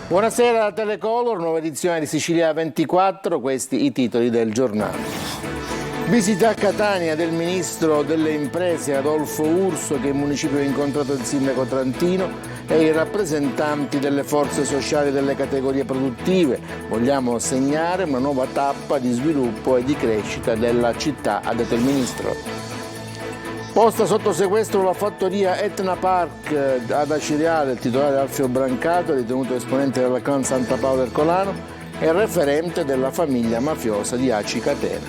Buonasera da Telecolor, nuova edizione di Sicilia 24, questi i titoli del giornale. Visita a Catania del ministro delle imprese Adolfo Urso, che in municipio ha incontrato il sindaco Trantino e i rappresentanti delle forze sociali e delle categorie produttive. Vogliamo segnare una nuova tappa di sviluppo e di crescita della città, ha detto il ministro. Posta sotto sequestro la fattoria Etna Park ad Acireale, il titolare Alfio Brancato, ritenuto esponente della clan Santa Paola Ercolano e referente della famiglia mafiosa di Aci Catena.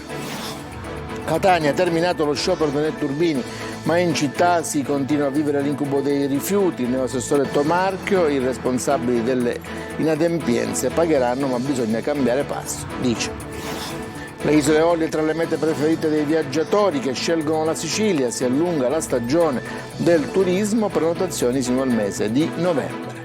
Catania ha terminato lo sciopero dei netturbini, ma in città si continua a vivere l'incubo dei rifiuti. Il neoassessore Tomarchio, i responsabili delle inadempienze pagheranno, ma bisogna cambiare passo, dice. Le isole Eolie tra le mete preferite dei viaggiatori che scelgono la Sicilia, si allunga la stagione del turismo, prenotazioni sino al mese di novembre.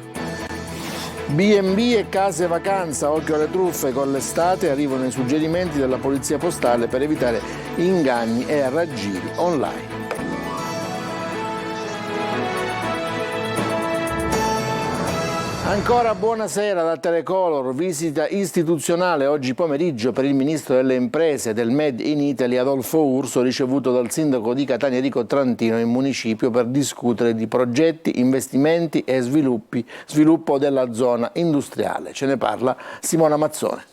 B&B e case vacanza, occhio alle truffe, con l'estate arrivano i suggerimenti della polizia postale per evitare inganni e raggiri online. Ancora buonasera da Telecolor, visita istituzionale oggi pomeriggio per il ministro delle imprese e del Made in Italy Adolfo Urso, ricevuto dal sindaco di Catania Enrico Trantino in municipio per discutere di progetti, investimenti e sviluppo della zona industriale. Ce ne parla Simona Mazzone.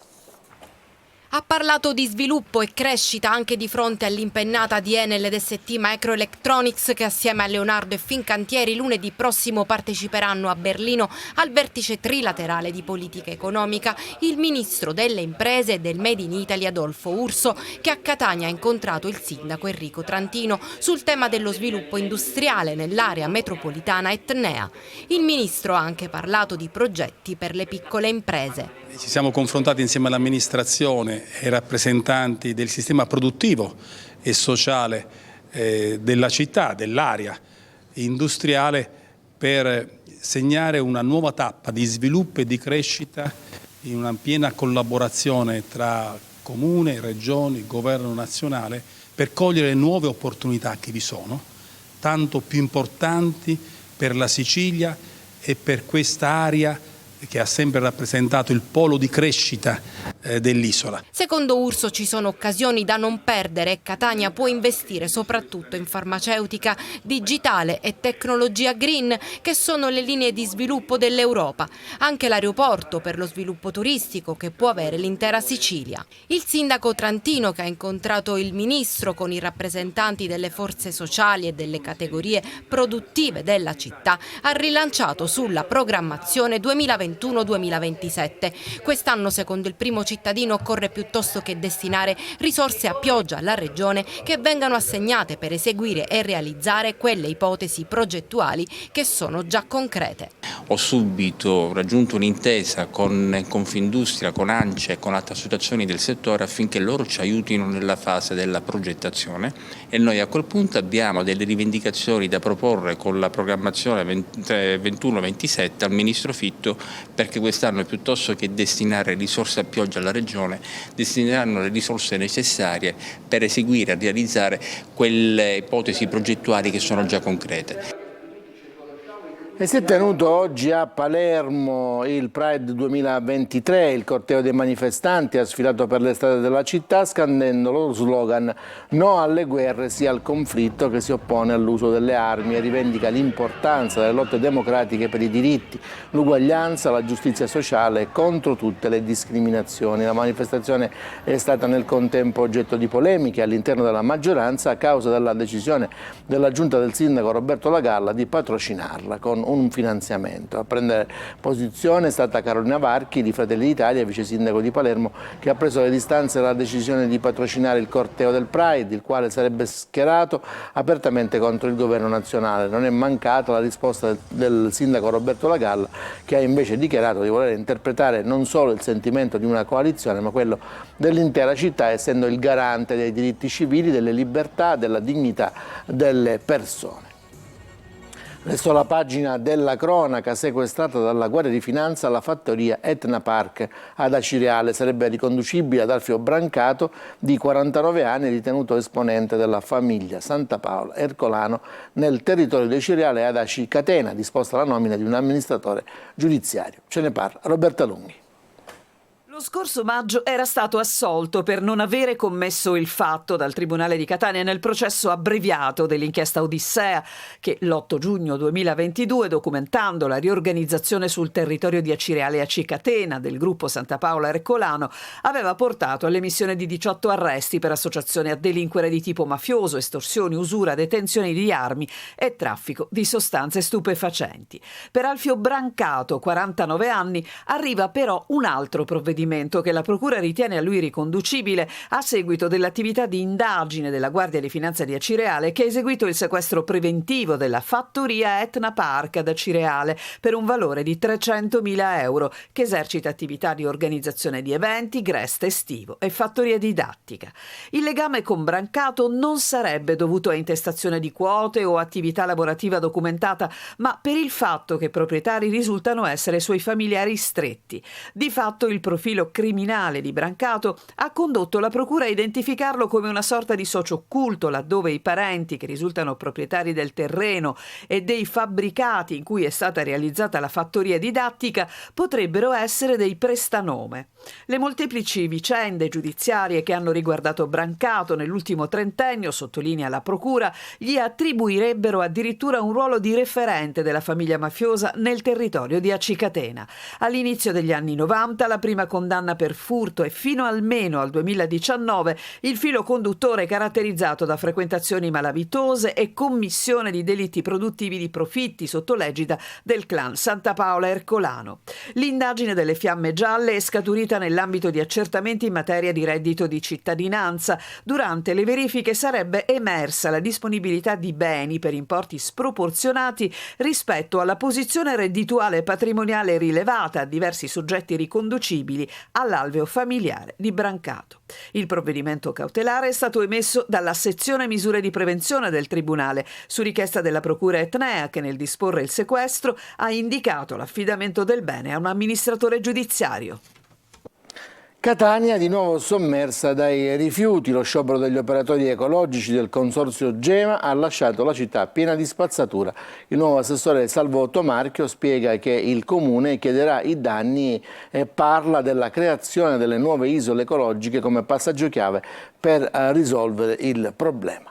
Ha parlato di sviluppo e crescita anche di fronte all'impennata di Enel ed ST Microelectronics, che assieme a Leonardo e Fincantieri lunedì prossimo parteciperanno a Berlino al vertice trilaterale di politica economica. Il ministro delle imprese e del Made in Italy Adolfo Urso, che a Catania ha incontrato il sindaco Enrico Trantino sul tema dello sviluppo industriale nell'area metropolitana etnea. Il ministro ha anche parlato di progetti per le piccole imprese. Ci siamo confrontati insieme all'amministrazione e rappresentanti del sistema produttivo e sociale della città, dell'area industriale, per segnare una nuova tappa di sviluppo e di crescita in una piena collaborazione tra Comune, Regioni, Governo nazionale, per cogliere nuove opportunità che vi sono, tanto più importanti per la Sicilia e per questa area che ha sempre rappresentato il polo di crescita dell'isola. Secondo Urso ci sono occasioni da non perdere e Catania può investire soprattutto in farmaceutica, digitale e tecnologia green, che sono le linee di sviluppo dell'Europa. Anche l'aeroporto per lo sviluppo turistico che può avere l'intera Sicilia. Il sindaco Trantino, che ha incontrato il ministro con i rappresentanti delle forze sociali e delle categorie produttive della città, ha rilanciato sulla programmazione 2021-2027. Quest'anno, secondo il primo cittadino, occorre piuttosto che destinare risorse a pioggia alla Regione che vengano assegnate per eseguire e realizzare quelle ipotesi progettuali che sono già concrete. Ho subito raggiunto un'intesa con Confindustria, con ANCE e con altre associazioni del settore affinché loro ci aiutino nella fase della progettazione, e noi a quel punto abbiamo delle rivendicazioni da proporre con la programmazione 21-27 al Ministro Fitto, perché quest'anno piuttosto che destinare risorse a pioggia alla Regione destineranno le risorse necessarie per eseguire e realizzare quelle ipotesi progettuali che sono già concrete. E si è tenuto oggi a Palermo il Pride 2023, il corteo dei manifestanti ha sfilato per le strade della città scandendo lo slogan "No alle guerre, sì al conflitto", che si oppone all'uso delle armi e rivendica l'importanza delle lotte democratiche per i diritti, l'uguaglianza, la giustizia sociale contro tutte le discriminazioni. La manifestazione è stata nel contempo oggetto di polemiche all'interno della maggioranza a causa della decisione della giunta del sindaco Roberto Lagalla di patrocinarla con un finanziamento. A prendere posizione è stata Carolina Varchi di Fratelli d'Italia, vice sindaco di Palermo, che ha preso le distanze dalla decisione di patrocinare il corteo del Pride, il quale sarebbe schierato apertamente contro il governo nazionale. Non è mancata la risposta del sindaco Roberto Lagalla, che ha invece dichiarato di voler interpretare non solo il sentimento di una coalizione, ma quello dell'intera città, essendo il garante dei diritti civili, delle libertà, della dignità delle persone. Restò la pagina della cronaca: sequestrata dalla Guardia di Finanza la fattoria Etna Park ad Acireale. Sarebbe riconducibile ad Alfio Brancato, di 49 anni, ritenuto esponente della famiglia Santa Paola Ercolano nel territorio di Acireale e ad Aci Catena, disposta la nomina di un amministratore giudiziario. Ce ne parla Roberta Lunghi. Lo scorso maggio era stato assolto per non avere commesso il fatto dal Tribunale di Catania nel processo abbreviato dell'inchiesta Odissea che l'8 giugno 2022, documentando la riorganizzazione sul territorio di Acireale e Aci Catena del gruppo Santa Paola Ercolano, aveva portato all'emissione di 18 arresti per associazione a delinquere di tipo mafioso, estorsioni, usura, detenzione di armi e traffico di sostanze stupefacenti. Per Alfio Brancato, 49 anni, arriva però un altro provvedimento che la Procura ritiene a lui riconducibile a seguito dell'attività di indagine della Guardia di Finanza di Acireale, che ha eseguito il sequestro preventivo della fattoria Etna Park ad Acireale per un valore di 300.000 euro, che esercita attività di organizzazione di eventi, grest estivo e fattoria didattica. Il legame con Brancato non sarebbe dovuto a intestazione di quote o attività lavorativa documentata, ma per il fatto che i proprietari risultano essere suoi familiari stretti. Di fatto il profilo criminale di Brancato ha condotto la Procura a identificarlo come una sorta di socio occulto, laddove i parenti che risultano proprietari del terreno e dei fabbricati in cui è stata realizzata la fattoria didattica potrebbero essere dei prestanome. Le molteplici vicende giudiziarie che hanno riguardato Brancato nell'ultimo trentennio, sottolinea la Procura, gli attribuirebbero addirittura un ruolo di referente della famiglia mafiosa nel territorio di Aci Catena. All'inizio degli anni 90 la prima condanna per furto e fino almeno al 2019 il filo conduttore caratterizzato da frequentazioni malavitose e commissione di delitti produttivi di profitti sotto l'egida del clan Santa Paola Ercolano. L'indagine delle Fiamme Gialle è scaturita nell'ambito di accertamenti in materia di reddito di cittadinanza. Durante le verifiche sarebbe emersa la disponibilità di beni per importi sproporzionati rispetto alla posizione reddituale e patrimoniale rilevata a diversi soggetti riconducibili all'alveo familiare di Brancato. Il provvedimento cautelare è stato emesso dalla sezione misure di prevenzione del Tribunale su richiesta della Procura etnea, che nel disporre il sequestro ha indicato l'affidamento del bene a un amministratore giudiziario. Catania di nuovo sommersa dai rifiuti. Lo sciopero degli operatori ecologici del consorzio Gema ha lasciato la città piena di spazzatura. Il nuovo assessore Salvo Tomarchio spiega che il comune chiederà i danni e parla della creazione delle nuove isole ecologiche come passaggio chiave per risolvere il problema.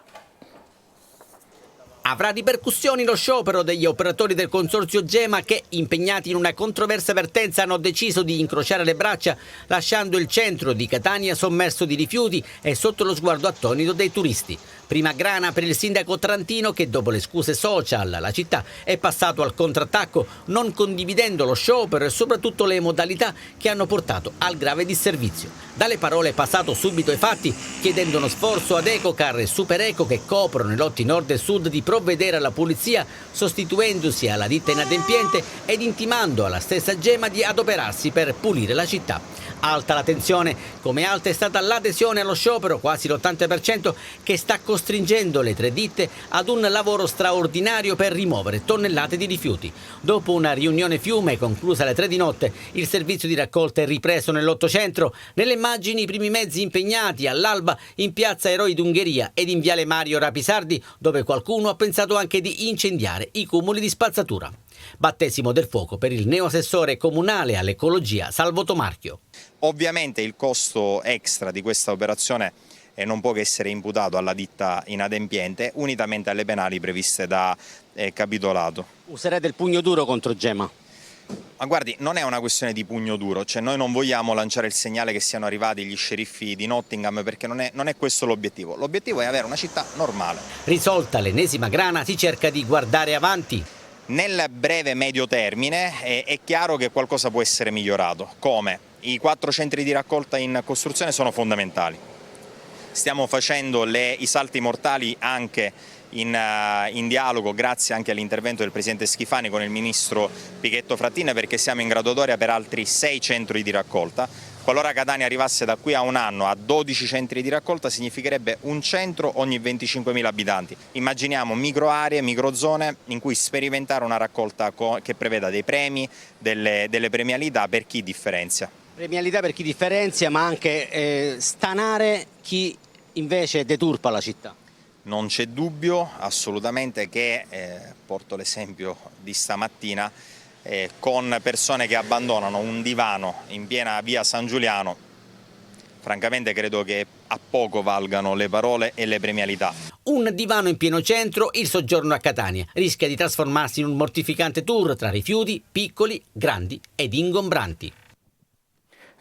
Avrà ripercussioni lo sciopero degli operatori del consorzio Gema che, impegnati in una controversa vertenza, hanno deciso di incrociare le braccia, lasciando il centro di Catania sommerso di rifiuti e sotto lo sguardo attonito dei turisti. Prima grana per il sindaco Trantino che, dopo le scuse social, la città è passato al contrattacco, non condividendo lo sciopero e soprattutto le modalità che hanno portato al grave disservizio. Dalle parole è passato subito ai fatti, chiedendo uno sforzo ad Ecocar e Super Eco, che coprono i lotti nord e sud, di provvedere alla pulizia, sostituendosi alla ditta inadempiente ed intimando alla stessa Gema di adoperarsi per pulire la città. Alta la tensione, come alta è stata l'adesione allo sciopero, quasi l'80%, che sta costringendo le tre ditte ad un lavoro straordinario per rimuovere tonnellate di rifiuti. Dopo una riunione fiume conclusa alle 3 di notte, il servizio di raccolta è ripreso nell'800. Nelle immagini i primi mezzi impegnati all'alba in piazza Eroi d'Ungheria ed in viale Mario Rapisardi, dove qualcuno ha pensato anche di incendiare i cumuli di spazzatura. Battesimo del fuoco per il neoassessore comunale all'ecologia Salvo Tomarchio. Ovviamente il costo extra di questa operazione non può che essere imputato alla ditta inadempiente, unitamente alle penali previste da capitolato. Userete il pugno duro contro Gema? Ma guardi, non è una questione di pugno duro, cioè noi non vogliamo lanciare il segnale che siano arrivati gli sceriffi di Nottingham, perché non è questo l'obiettivo. L'obiettivo è avere una città normale. Risolta l'ennesima grana, si cerca di guardare avanti. Nel breve medio termine è chiaro che qualcosa può essere migliorato. Come? I 4 centri di raccolta in costruzione sono fondamentali. Stiamo facendo i salti mortali anche in dialogo, grazie anche all'intervento del Presidente Schifani con il Ministro Pichetto Fratin, perché siamo in graduatoria per altri 6 centri di raccolta. Qualora Catania arrivasse da qui a un anno a 12 centri di raccolta, significherebbe un centro ogni 25.000 abitanti. Immaginiamo microaree, microzone in cui sperimentare una raccolta che preveda dei premi, delle premialità per chi differenzia. Premialità per chi differenzia, ma anche stanare chi invece deturpa la città. Non c'è dubbio assolutamente che, porto l'esempio di stamattina, con persone che abbandonano un divano in piena via San Giuliano, francamente credo che a poco valgano le parole e le premialità. Un divano in pieno centro, il soggiorno a Catania rischia di trasformarsi in un mortificante tour tra rifiuti piccoli, grandi ed ingombranti.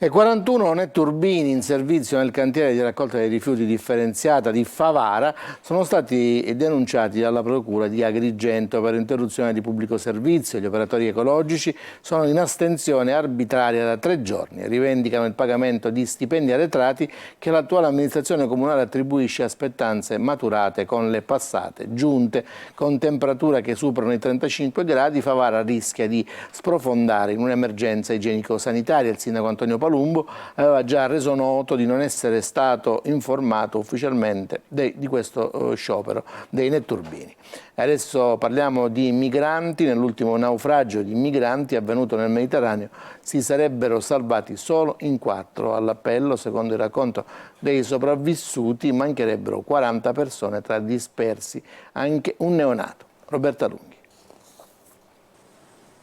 E 41 netturbini in servizio nel cantiere di raccolta dei rifiuti differenziata di Favara sono stati denunciati dalla Procura di Agrigento per interruzione di pubblico servizio. Gli operatori ecologici sono in astensione arbitraria da 3 giorni e rivendicano il pagamento di stipendi arretrati che l'attuale amministrazione comunale attribuisce a spettanze maturate con le passate giunte. Con temperature che superano i 35 gradi, Favara rischia di sprofondare in un'emergenza igienico-sanitaria. Il sindaco Antonio Palumbo aveva già reso noto di non essere stato informato ufficialmente di questo sciopero dei netturbini. Adesso parliamo di migranti. Nell'ultimo naufragio di migranti avvenuto nel Mediterraneo si sarebbero salvati solo in 4 all'appello. Secondo il racconto dei sopravvissuti mancherebbero 40 persone, tra dispersi anche un neonato. Roberta Lunghi.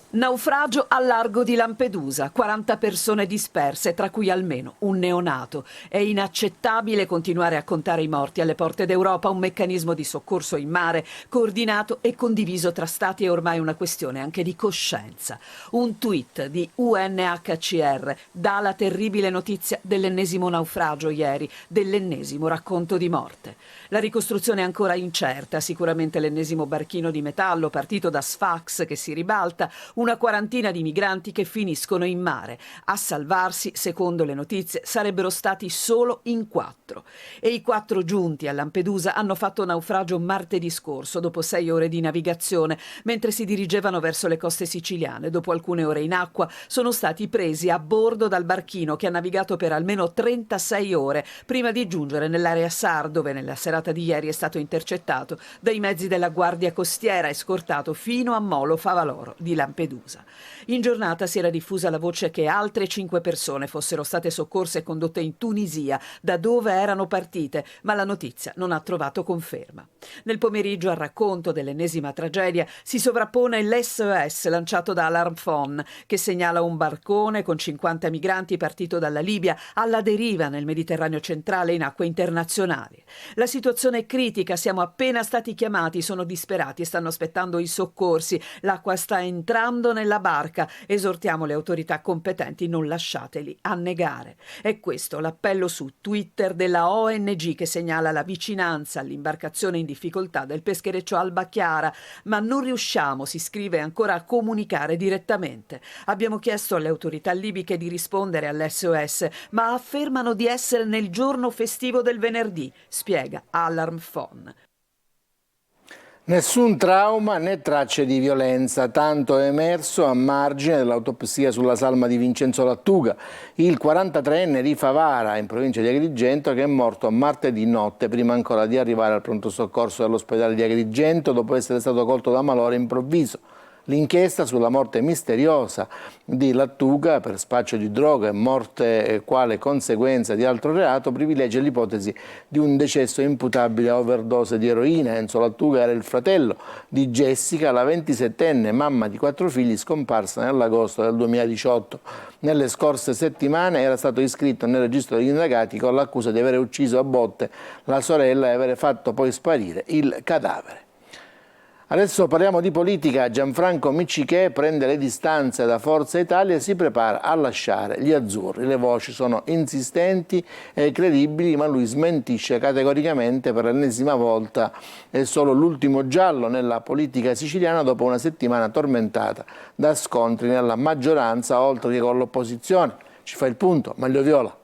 Naufragio al largo di Lampedusa, 40 persone disperse, tra cui almeno un neonato. È inaccettabile continuare a contare i morti alle porte d'Europa. Un meccanismo di soccorso in mare coordinato e condiviso tra stati è ormai una questione anche di coscienza. Un tweet di UNHCR dà la terribile notizia dell'ennesimo naufragio ieri, dell'ennesimo racconto di morte. La ricostruzione è ancora incerta, sicuramente l'ennesimo barchino di metallo partito da Sfax che si ribalta, una quarantina di migranti che finiscono in mare. A salvarsi, secondo le notizie, sarebbero stati solo in 4. E i 4 giunti a Lampedusa hanno fatto naufragio martedì scorso, dopo 6 ore di navigazione, mentre si dirigevano verso le coste siciliane. Dopo alcune ore in acqua sono stati presi a bordo dal barchino che ha navigato per almeno 36 ore prima di giungere nell'area SAR, dove nella serata di ieri è stato intercettato dai mezzi della Guardia Costiera e scortato fino a Molo Favaloro di Lampedusa. In giornata si era diffusa la voce che altre 5 persone fossero state soccorse e condotte in Tunisia, da dove erano partite, ma la notizia non ha trovato conferma. Nel pomeriggio, al racconto dell'ennesima tragedia, si sovrappone l'SOS lanciato da Alarm Phone, che segnala un barcone con 50 migranti partito dalla Libia alla deriva nel Mediterraneo centrale in acque internazionali. La situazione è critica, siamo appena stati chiamati, sono disperati e stanno aspettando i soccorsi. L'acqua sta entrando nella barca. Esortiamo le autorità competenti, non lasciateli annegare. È questo l'appello su Twitter della ONG che segnala la vicinanza all'imbarcazione in difficoltà del peschereccio Alba Chiara, ma non riusciamo, si scrive, ancora a comunicare direttamente. Abbiamo chiesto alle autorità libiche di rispondere all'SOS, ma affermano di essere nel giorno festivo del venerdì, spiega Alarm Phone. Nessun trauma né tracce di violenza, tanto è emerso a margine dell'autopsia sulla salma di Vincenzo Lattuga, il 43enne di Favara, in provincia di Agrigento, che è morto martedì notte, prima ancora di arrivare al pronto soccorso dell'ospedale di Agrigento, dopo essere stato colto da malore improvviso. L'inchiesta sulla morte misteriosa di Lattuga per spaccio di droga e morte quale conseguenza di altro reato privilegia l'ipotesi di un decesso imputabile a overdose di eroina. Enzo Lattuga era il fratello di Jessica, la 27enne mamma di 4 figli scomparsa nell'agosto del 2018. Nelle scorse settimane era stato iscritto nel registro degli indagati con l'accusa di aver ucciso a botte la sorella e aver fatto poi sparire il cadavere. Adesso parliamo di politica. Gianfranco Miccichè prende le distanze da Forza Italia e si prepara a lasciare gli azzurri. Le voci sono insistenti e credibili, ma lui smentisce categoricamente per l'ennesima volta. È solo l'ultimo giallo nella politica siciliana dopo una settimana tormentata da scontri nella maggioranza oltre che con l'opposizione. Ci fa il punto Maglio Viola.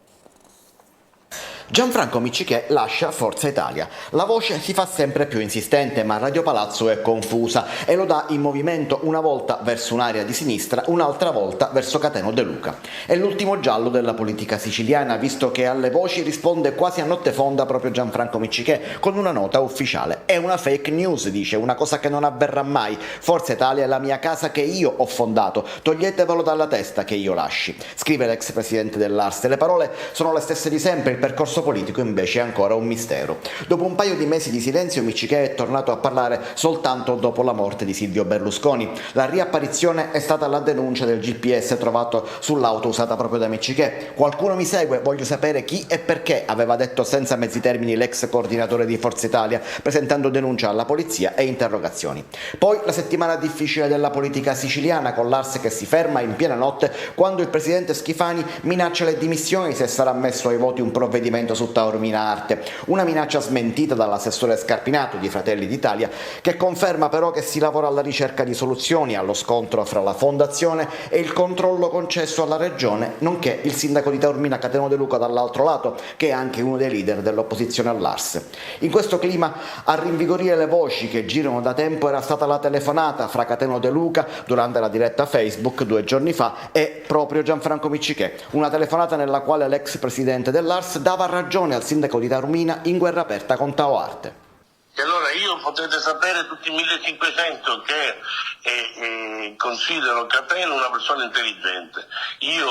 Gianfranco Miccichè lascia Forza Italia. La voce si fa sempre più insistente, ma Radio Palazzo è confusa e lo dà in movimento una volta verso un'area di sinistra, un'altra volta verso Cateno De Luca. È l'ultimo giallo della politica siciliana, visto che alle voci risponde quasi a notte fonda proprio Gianfranco Miccichè con una nota ufficiale. È una fake news, dice, una cosa che non avverrà mai. Forza Italia è la mia casa che io ho fondato, toglietevelo dalla testa che io lasci. Scrive l'ex presidente dell'Ars. Le parole sono le stesse di sempre, il percorso politico invece è ancora un mistero. Dopo un paio di mesi di silenzio, Miccichè è tornato a parlare soltanto dopo la morte di Silvio Berlusconi. La riapparizione è stata la denuncia del GPS trovato sull'auto usata proprio da Miccichè. Qualcuno mi segue? Voglio sapere chi e perché, aveva detto senza mezzi termini l'ex coordinatore di Forza Italia, presentando denuncia alla polizia e interrogazioni. Poi la settimana difficile della politica siciliana, con l'Ars che si ferma in piena notte quando il presidente Schifani minaccia le dimissioni se sarà messo ai voti un provvedimento su Taormina Arte, una minaccia smentita dall'assessore Scarpinato di Fratelli d'Italia, che conferma però che si lavora alla ricerca di soluzioni allo scontro fra la fondazione e il controllo concesso alla regione, nonché il sindaco di Taormina Cateno De Luca dall'altro lato, che è anche uno dei leader dell'opposizione all'Ars. In questo clima, a rinvigorire le voci che girano da tempo, era stata la telefonata fra Cateno De Luca durante la diretta Facebook 2 giorni fa e proprio Gianfranco Miccichè, una telefonata nella quale l'ex presidente dell'Ars dava ragione al sindaco di Taormina in guerra aperta con Tao Arte. E allora io potete sapere tutti i 1500 che considero Cateno una persona intelligente. Io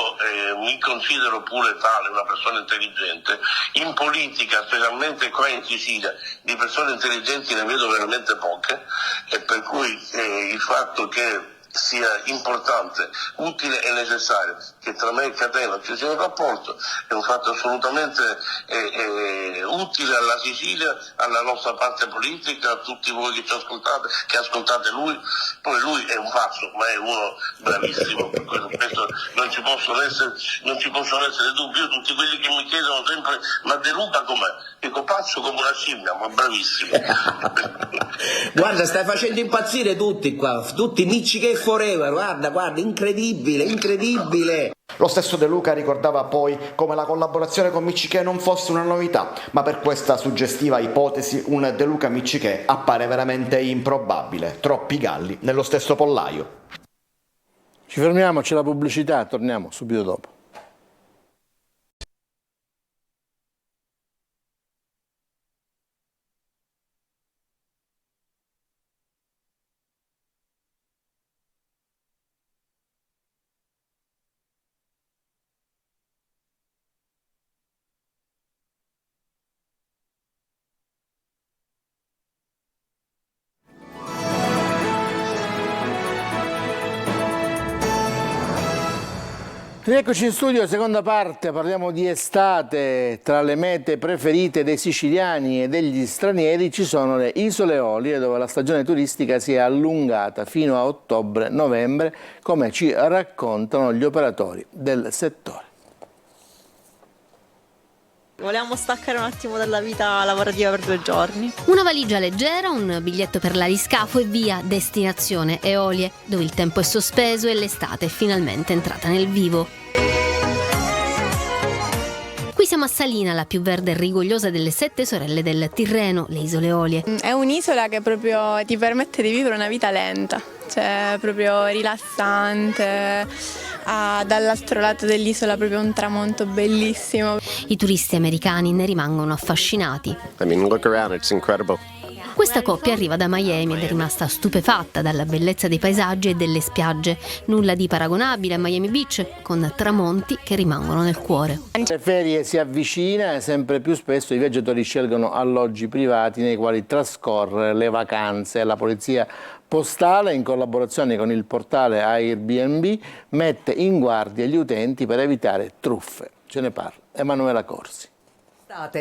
mi considero pure tale, una persona intelligente. In politica, specialmente qua in Sicilia, di persone intelligenti ne vedo veramente poche, e per cui il fatto che sia importante, utile e necessario che tra me e Cateno ci sia un rapporto è un fatto assolutamente utile alla Sicilia, alla nostra parte politica, a tutti voi che ci ascoltate, che ascoltate lui. Poi lui è un pazzo, ma è uno bravissimo, per questo non ci possono essere dubbi. Io, tutti quelli che mi chiedono sempre ma De Luca com'è? Dico pazzo come una scimmia, ma bravissimo. Guarda, stai facendo impazzire tutti qua, tutti Miccichè forever, guarda, incredibile. Lo stesso De Luca ricordava poi come la collaborazione con Miccichè non fosse una novità, ma per questa suggestiva ipotesi un De Luca Miccichè appare veramente improbabile. Troppi galli nello stesso pollaio. Ci fermiamo, c'è la pubblicità, torniamo subito dopo. Rieccoci in studio, seconda parte, parliamo di estate. Tra le mete preferite dei siciliani e degli stranieri ci sono le Isole Eolie, dove la stagione turistica si è allungata fino a ottobre-novembre, come ci raccontano gli operatori del settore. Volevamo staccare un attimo dalla vita lavorativa per 2 giorni. Una valigia leggera, un biglietto per l'aliscafo e via, destinazione Eolie, dove il tempo è sospeso e l'estate è finalmente entrata nel vivo. Qui siamo a Salina, la più verde e rigogliosa delle 7 sorelle del Tirreno, le Isole Eolie. È un'isola che proprio ti permette di vivere una vita lenta, cioè proprio rilassante. Ha dall'altro lato dell'isola proprio un tramonto bellissimo. I turisti americani ne rimangono affascinati. Look around, it's incredible. Questa coppia arriva da Miami ed è rimasta stupefatta dalla bellezza dei paesaggi e delle spiagge. Nulla di paragonabile a Miami Beach, con tramonti che rimangono nel cuore. Le ferie si avvicina e sempre più spesso i viaggiatori scelgono alloggi privati nei quali trascorrere le vacanze. La polizia postale, in collaborazione con il portale Airbnb, mette in guardia gli utenti per evitare truffe. Ce ne parla Emanuela Corsi.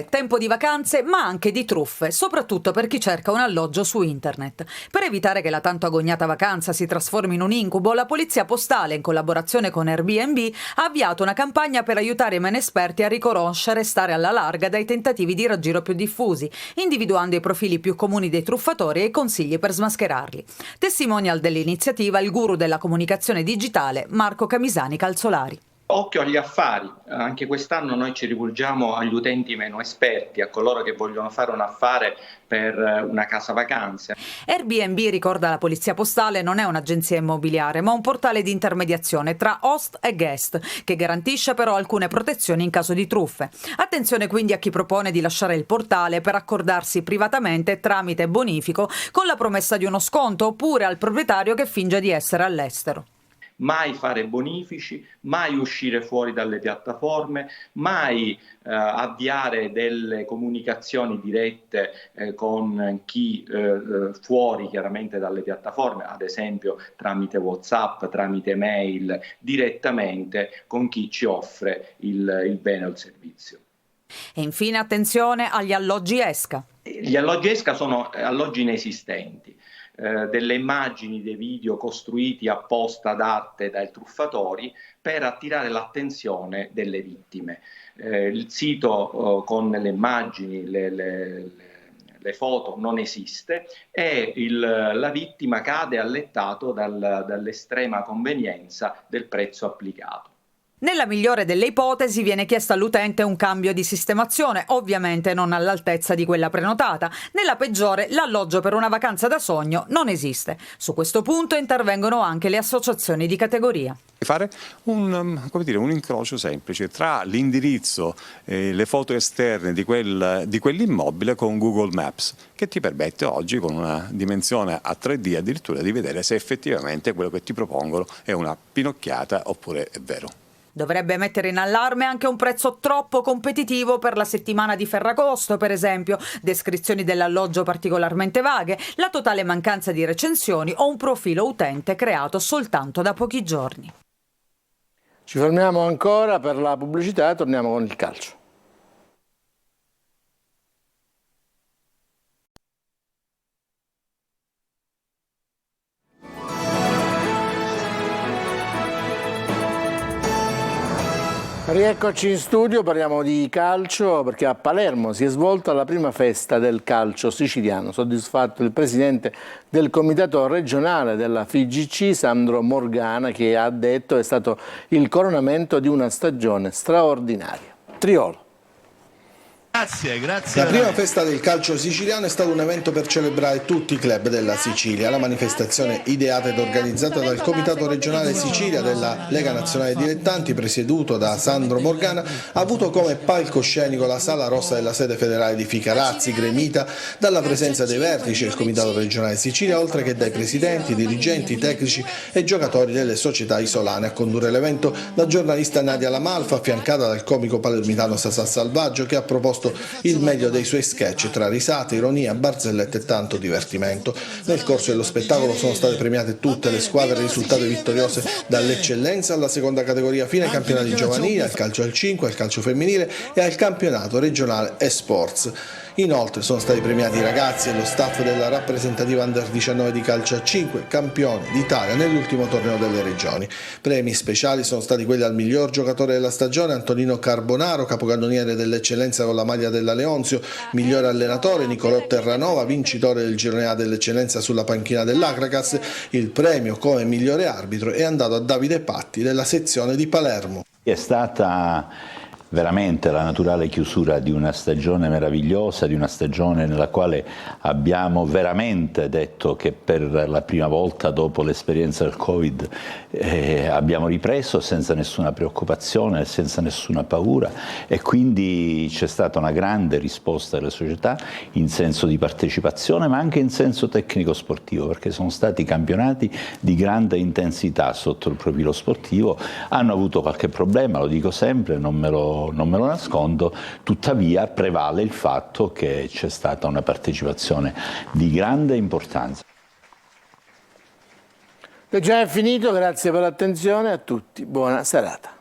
Tempo di vacanze, ma anche di truffe, soprattutto per chi cerca un alloggio su internet. Per evitare che la tanto agognata vacanza si trasformi in un incubo, la polizia postale, in collaborazione con Airbnb, ha avviato una campagna per aiutare i meno esperti a riconoscere e stare alla larga dai tentativi di raggiro più diffusi, individuando i profili più comuni dei truffatori e i consigli per smascherarli. Testimonial dell'iniziativa il guru della comunicazione digitale Marco Camisani Calzolari. Occhio agli affari, anche quest'anno noi ci rivolgiamo agli utenti meno esperti, a coloro che vogliono fare un affare per una casa vacanze. Airbnb, ricorda la Polizia Postale, non è un'agenzia immobiliare, ma un portale di intermediazione tra host e guest, che garantisce però alcune protezioni in caso di truffe. Attenzione quindi a chi propone di lasciare il portale per accordarsi privatamente tramite bonifico con la promessa di uno sconto, oppure al proprietario che finge di essere all'estero. Mai fare bonifici, mai uscire fuori dalle piattaforme, mai avviare delle comunicazioni dirette con chi fuori chiaramente dalle piattaforme, ad esempio tramite WhatsApp, tramite mail, direttamente con chi ci offre il bene o il servizio. E infine attenzione agli alloggi esca. Gli alloggi esca sono alloggi inesistenti. Delle immagini, dei video costruiti apposta d'arte dai truffatori per attirare l'attenzione delle vittime. Il sito con le immagini, le foto non esiste e la vittima cade allettato dall'estrema convenienza del prezzo applicato. Nella migliore delle ipotesi viene chiesto all'utente un cambio di sistemazione, ovviamente non all'altezza di quella prenotata. Nella peggiore, l'alloggio per una vacanza da sogno non esiste. Su questo punto intervengono anche le associazioni di categoria. Fare un incrocio semplice tra l'indirizzo e le foto esterne di quell'immobile con Google Maps, che ti permette oggi con una dimensione a 3D addirittura di vedere se effettivamente quello che ti propongono è una pinocchiata oppure è vero. Dovrebbe mettere in allarme anche un prezzo troppo competitivo per la settimana di Ferragosto, per esempio, descrizioni dell'alloggio particolarmente vaghe, la totale mancanza di recensioni o un profilo utente creato soltanto da pochi giorni. Ci fermiamo ancora per la pubblicità e torniamo con il calcio. Rieccoci in studio, parliamo di calcio perché a Palermo si è svolta la prima festa del calcio siciliano. Soddisfatto il presidente del comitato regionale della FIGC, Sandro Morgana, che ha detto è stato il coronamento di una stagione straordinaria. Triolo. Grazie. La prima festa del calcio siciliano è stato un evento per celebrare tutti i club della Sicilia. La manifestazione, ideata ed organizzata dal Comitato regionale Sicilia della Lega Nazionale Dilettanti, presieduto da Sandro Morgana, ha avuto come palcoscenico la Sala Rossa della sede federale di Ficarazzi, gremita dalla presenza dei vertici del Comitato regionale Sicilia, oltre che dai presidenti, dirigenti, tecnici e giocatori delle società isolane. A condurre l'evento la giornalista Nadia Lamalfa, affiancata dal comico palermitano Sasà Salvaggio, che ha proposto il meglio dei suoi sketch tra risate, ironia, barzellette e tanto divertimento. Nel corso dello spettacolo sono state premiate tutte le squadre risultate vittoriose dall'eccellenza alla seconda categoria fino ai campionati giovanili, al calcio al 5, al calcio femminile e al campionato regionale e-sports. Inoltre sono stati premiati i ragazzi e lo staff della rappresentativa Under 19 di calcio a 5, campioni d'Italia nell'ultimo torneo delle regioni. Premi speciali sono stati quelli al miglior giocatore della stagione Antonino Carbonaro, capocannoniere dell'eccellenza con la maglia della Leonzio, miglior allenatore Nicolò Terranova, vincitore del girone A dell'eccellenza sulla panchina dell'Acracas. Il premio come migliore arbitro è andato a Davide Patti della sezione di Palermo. È stata veramente la naturale chiusura di una stagione meravigliosa, di una stagione nella quale abbiamo veramente detto che per la prima volta dopo l'esperienza del Covid abbiamo ripreso senza nessuna preoccupazione, senza nessuna paura, e quindi c'è stata una grande risposta delle società in senso di partecipazione ma anche in senso tecnico sportivo, perché sono stati campionati di grande intensità sotto il profilo sportivo. Hanno avuto qualche problema, lo dico sempre, non me lo nascondo, tuttavia prevale il fatto che c'è stata una partecipazione di grande importanza. È già finito, grazie per l'attenzione a tutti, buona serata.